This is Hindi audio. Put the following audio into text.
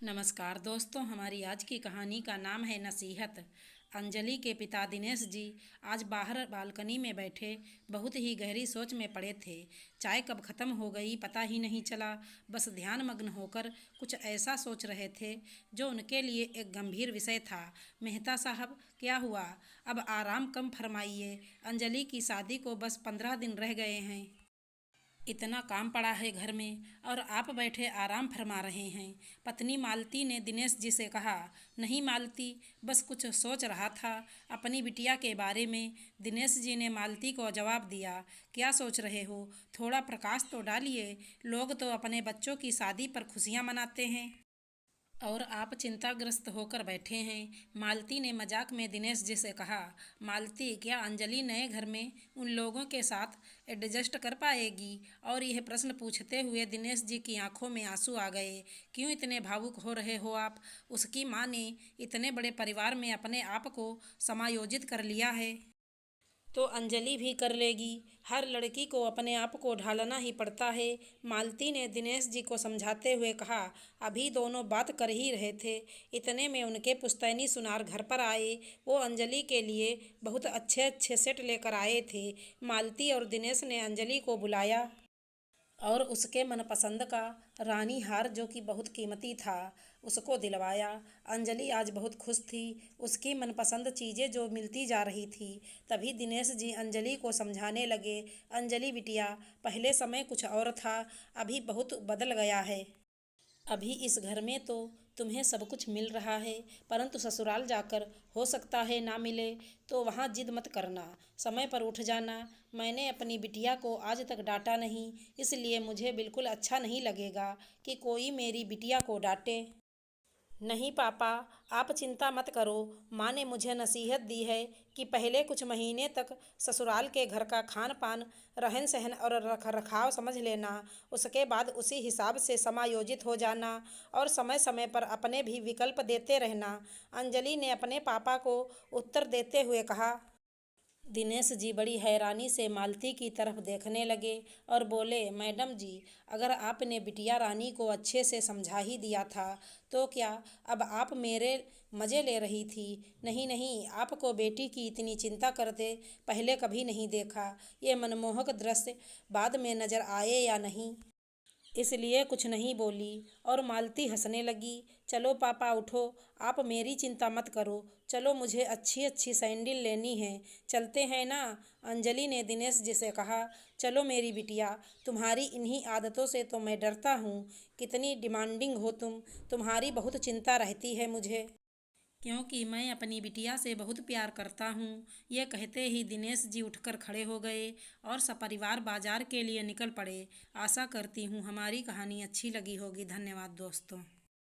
नमस्कार दोस्तों, हमारी आज की कहानी का नाम है नसीहत। अंजलि के पिता दिनेश जी आज बाहर बालकनी में बैठे बहुत ही गहरी सोच में पड़े थे। चाय कब खत्म हो गई पता ही नहीं चला। बस ध्यान मग्न होकर कुछ ऐसा सोच रहे थे जो उनके लिए एक गंभीर विषय था। मेहता साहब, क्या हुआ? अब आराम कम फरमाइए। अंजलि की शादी को बस 15 दिन रह गए हैं। इतना काम पड़ा है घर में और आप बैठे आराम फरमा रहे हैं। पत्नी मालती ने दिनेश जी से कहा। नहीं मालती, बस कुछ सोच रहा था अपनी बिटिया के बारे में। दिनेश जी ने मालती को जवाब दिया। क्या सोच रहे हो? थोड़ा प्रकाश तो डालिए। लोग तो अपने बच्चों की शादी पर खुशियां मनाते हैं और आप चिंताग्रस्त होकर बैठे हैं। मालती ने मजाक में दिनेश जी से कहा। मालती, क्या अंजलि नए घर में उन लोगों के साथ एडजस्ट कर पाएगी? और यह प्रश्न पूछते हुए दिनेश जी की आंखों में आंसू आ गए। क्यों इतने भावुक हो रहे हो आप? उसकी माँ ने इतने बड़े परिवार में अपने आप को समायोजित कर लिया है तो अंजलि भी कर लेगी। हर लड़की को अपने आप को ढालना ही पड़ता है। मालती ने दिनेश जी को समझाते हुए कहा। अभी दोनों बात कर ही रहे थे, इतने में उनके पुश्तैनी सुनार घर पर आए। वो अंजलि के लिए बहुत अच्छे अच्छे सेट लेकर आए थे। मालती और दिनेश ने अंजलि को बुलाया और उसके मनपसंद का रानी हार, जो कि बहुत कीमती था, उसको दिलवाया। अंजलि आज बहुत खुश थी। उसकी मनपसंद चीज़ें जो मिलती जा रही थी। तभी दिनेश जी अंजलि को समझाने लगे। अंजलि बिटिया, पहले समय कुछ और था, अभी बहुत बदल गया है। अभी इस घर में तो तुम्हें सब कुछ मिल रहा है, परंतु ससुराल जाकर हो सकता है ना मिले। तो वहाँ जिद मत करना, समय पर उठ जाना। मैंने अपनी बिटिया को आज तक डांटा नहीं, इसलिए मुझे बिल्कुल अच्छा नहीं लगेगा कि कोई मेरी बिटिया को डांटे। नहीं पापा, आप चिंता मत करो। माँ ने मुझे नसीहत दी है कि पहले कुछ महीने तक ससुराल के घर का खान पान, रहन सहन और रख रखाव समझ लेना। उसके बाद उसी हिसाब से समायोजित हो जाना और समय समय पर अपने भी विकल्प देते रहना। अंजलि ने अपने पापा को उत्तर देते हुए कहा। दिनेश जी बड़ी हैरानी से मालती की तरफ देखने लगे और बोले। मैडम जी, अगर आपने बिटिया रानी को अच्छे से समझा ही दिया था तो क्या अब आप मेरे मज़े ले रही थी? नहीं नहीं, आपको बेटी की इतनी चिंता करते पहले कभी नहीं देखा। ये मनमोहक दृश्य बाद में नज़र आए या नहीं, इसलिए कुछ नहीं बोली और मालती हंसने लगी। चलो पापा उठो, आप मेरी चिंता मत करो। चलो, मुझे अच्छी अच्छी सैंडल लेनी है, चलते हैं ना? अंजलि ने दिनेश जी से कहा। चलो मेरी बिटिया, तुम्हारी इन्हीं आदतों से तो मैं डरता हूँ। कितनी डिमांडिंग हो तुम, तुम्हारी बहुत चिंता रहती है मुझे, क्योंकि मैं अपनी बिटिया से बहुत प्यार करता हूँ। ये कहते ही दिनेश जी उठकर खड़े हो गए और सपरिवार बाजार के लिए निकल पड़े। आशा करती हूँ हमारी कहानी अच्छी लगी होगी। धन्यवाद दोस्तों।